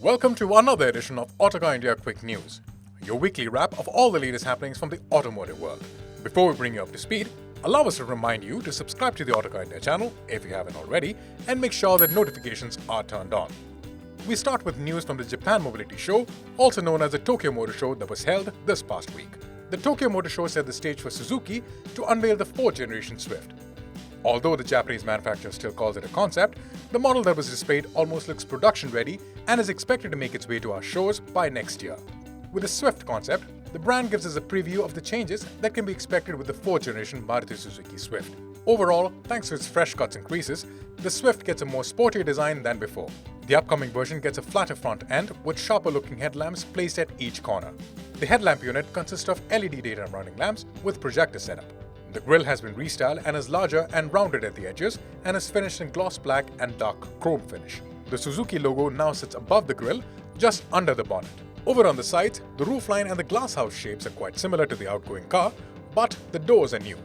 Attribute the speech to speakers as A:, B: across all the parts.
A: Welcome to another edition of Autocar India Quick News, your weekly wrap of all the latest happenings from the automotive world. Before we bring you up to speed, allow us to remind you to subscribe to the Autocar India channel if you haven't already and make sure that notifications are turned on. We start with news from the Japan Mobility Show, also known as the Tokyo Motor Show, that was held this past week. The Tokyo Motor Show set the stage for Suzuki to unveil the 4th generation Swift. Although the Japanese manufacturer still calls it a concept, the model that was displayed almost looks production ready and is expected to make its way to our shows by next year. With the Swift concept, the brand gives us a preview of the changes that can be expected with the 4th generation Maruti Suzuki Swift. Overall, thanks to its fresh cuts and creases, the Swift gets a more sportier design than before. The upcoming version gets a flatter front end with sharper looking headlamps placed at each corner. The headlamp unit consists of LED daytime running lamps with projector setup. The grille has been restyled and is larger and rounded at the edges and is finished in gloss black and dark chrome finish. The Suzuki logo now sits above the grille, just under the bonnet. Over on the sides, the roofline and the glasshouse shapes are quite similar to the outgoing car, but the doors are new.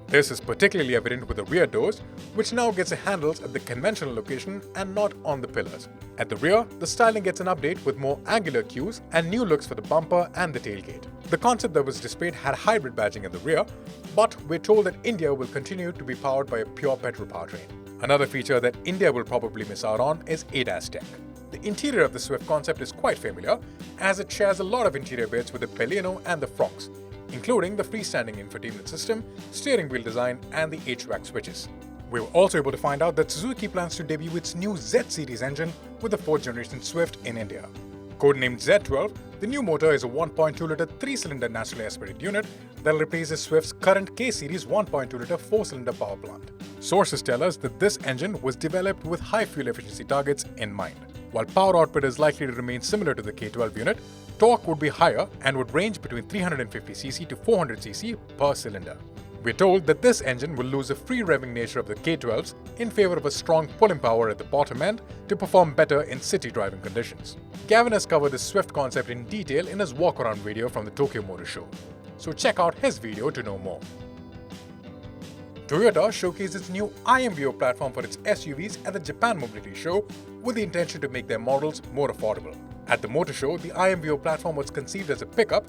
A: This is particularly evident with the rear doors, which now gets the handles at the conventional location and not on the pillars. At the rear, the styling gets an update with more angular cues and new looks for the bumper and the tailgate. The concept that was displayed had hybrid badging at the rear, but we're told that India will continue to be powered by a pure petrol powertrain. Another feature that India will probably miss out on is ADAS tech. The interior of the Swift concept is quite familiar, as it shares a lot of interior bits with the Pelino and the Fronx, including the freestanding infotainment system, steering wheel design, and the HVAC switches. We were also able to find out that Suzuki plans to debut its new Z series engine with the 4th generation Swift in India. Codenamed Z12, the new motor is a 1.2-litre 3-cylinder naturally aspirated unit that will replace the Swift's current K-series 1.2-litre 4-cylinder power plant. Sources tell us that this engine was developed with high fuel efficiency targets in mind. While power output is likely to remain similar to the K12 unit, torque would be higher and would range between 350cc to 400cc per cylinder. We're told that this engine will lose the free revving nature of the K12s in favor of a strong pulling power at the bottom end to perform better in city driving conditions. Gavin has covered the Swift concept in detail in his walk-around video from the Tokyo Motor Show, so check out his video to know more. Toyota showcased its new IMV O platform for its SUVs at the Japan Mobility Show with the intention to make their models more affordable. At the motor show, the IMV O platform was conceived as a pickup,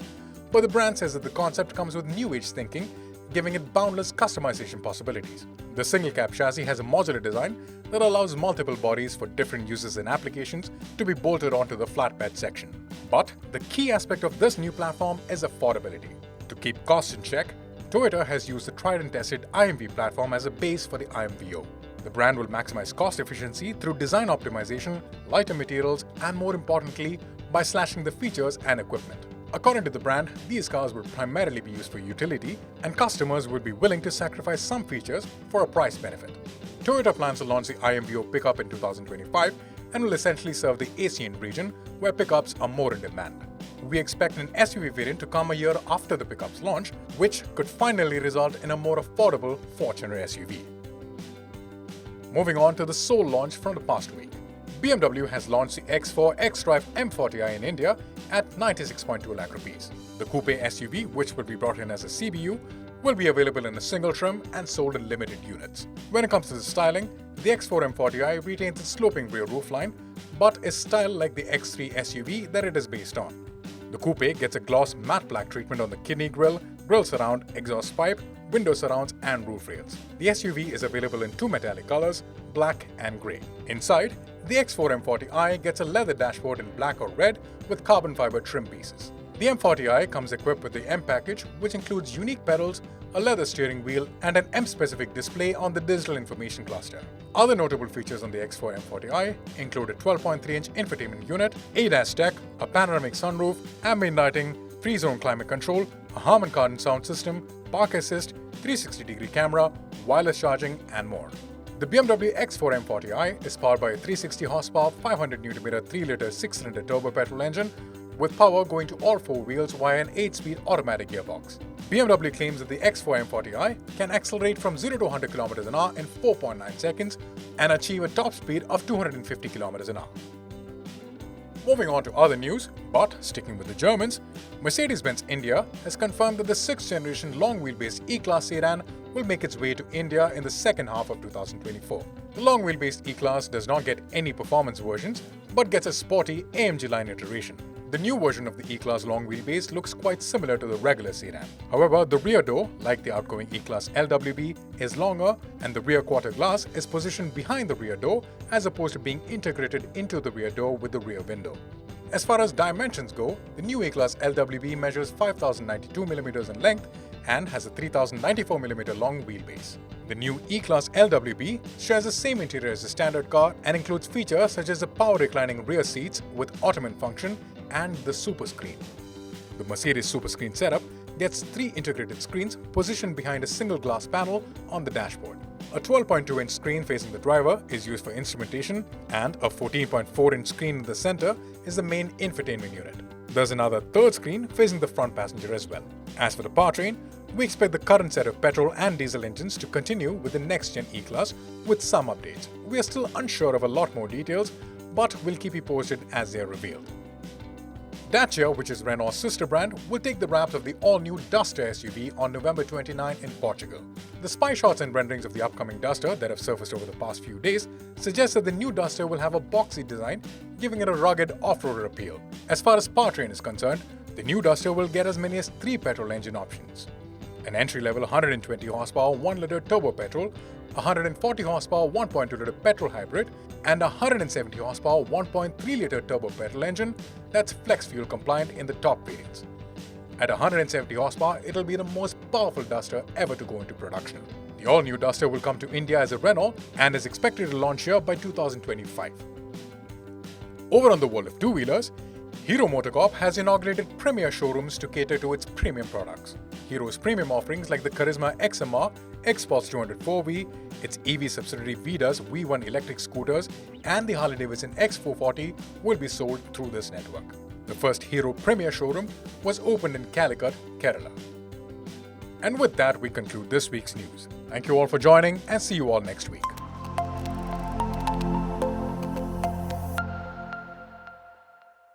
A: but the brand says that the concept comes with new age thinking, giving it boundless customization possibilities. The single-cab chassis has a modular design that allows multiple bodies for different uses and applications to be bolted onto the flatbed section. But the key aspect of this new platform is affordability. To keep costs in check, Toyota has used the tried and tested IMV platform as a base for the IMV O. The brand will maximize cost efficiency through design optimization, lighter materials, and more importantly, by slashing the features and equipment. According to the brand, these cars will primarily be used for utility, and customers would be willing to sacrifice some features for a price benefit. Toyota plans to launch the IMV O pickup in 2025 and will essentially serve the ASEAN region, where pickups are more in demand. We expect an SUV variant to come a year after the pickup's launch, which could finally result in a more affordable Fortuner SUV. Moving on to the sole launch from the past week. BMW has launched the X4 xDrive M40i in India at 96.2 lakh rupees. The coupe SUV, which will be brought in as a CBU, will be available in a single trim and sold in limited units. When it comes to the styling, the X4 M40i retains its sloping rear roofline, but is styled like the X3 SUV that it is based on. The coupe gets a gloss matte black treatment on the kidney grille, grille surround, exhaust pipe, window surrounds, and roof rails. The SUV is available in two metallic colors, black and grey. Inside, the X4 M40i gets a leather dashboard in black or red with carbon fiber trim pieces. The M40i comes equipped with the M package, which includes unique pedals, a leather steering wheel, and an M-specific display on the digital information cluster. Other notable features on the X4 M40i include a 12.3-inch infotainment unit, ADAS tech, a panoramic sunroof, ambient lighting, free-zone climate control, a Harman Kardon sound system, park assist, 360-degree camera, wireless charging, and more. The BMW X4 M40i is powered by a 360 horsepower, 500 Nm 3-litre 6-cylinder turbo petrol engine with power going to all four wheels via an 8-speed automatic gearbox. BMW claims that the X4 M40i can accelerate from 0 to 100 km an hour in 4.9 seconds and achieve a top speed of 250 km an hour. Moving on to other news, but sticking with the Germans, Mercedes-Benz India has confirmed that the 6th generation long-wheelbase E-Class sedan will make its way to India in the second half of 2024. The long-wheelbase E-Class does not get any performance versions, but gets a sporty AMG line iteration. The new version of the E-Class long wheelbase looks quite similar to the regular sedan. However, the rear door, like the outgoing E-Class LWB, is longer and the rear quarter glass is positioned behind the rear door as opposed to being integrated into the rear door with the rear window. As far as dimensions go, the new E-Class LWB measures 5092mm in length and has a 3094mm long wheelbase. The new E-Class LWB shares the same interior as the standard car and includes features such as the power reclining rear seats with ottoman function and the Super Screen. The Mercedes Super Screen setup gets 3 integrated screens positioned behind a single glass panel on the dashboard. A 12.2-inch screen facing the driver is used for instrumentation, and a 14.4-inch screen in the center is the main infotainment unit. There's another third screen facing the front passenger as well. As for the powertrain, we expect the current set of petrol and diesel engines to continue with the next-gen E-Class with some updates. We are still unsure of a lot more details, but we'll keep you posted as they are revealed. Dacia, which is Renault's sister brand, will take the wraps of the all-new Duster SUV on November 29 in Portugal. The spy shots and renderings of the upcoming Duster that have surfaced over the past few days suggest that the new Duster will have a boxy design, giving it a rugged off-roader appeal. As far as powertrain is concerned, the new Duster will get as many as 3 petrol engine options. An entry-level 120 horsepower 1-liter turbo petrol, 140 horsepower 1.2-liter petrol hybrid, and 170 horsepower 1.3-liter turbo petrol engine that's flex fuel compliant in the top variants. At 170 horsepower, it'll be the most powerful Duster ever to go into production. The all-new Duster will come to India as a Renault and is expected to launch here by 2025. Over on the world of two-wheelers, Hero MotoCorp has inaugurated Premia Showrooms to cater to its premium products. Hero's premium offerings like the Charisma XMR, X-Sports 204V, its EV subsidiary Vida's V1 electric scooters, and the Harley-Davidson X440 will be sold through this network. The first Hero Premia showroom was opened in Calicut, Kerala. And with that, we conclude this week's news. Thank you all for joining and see you all next week.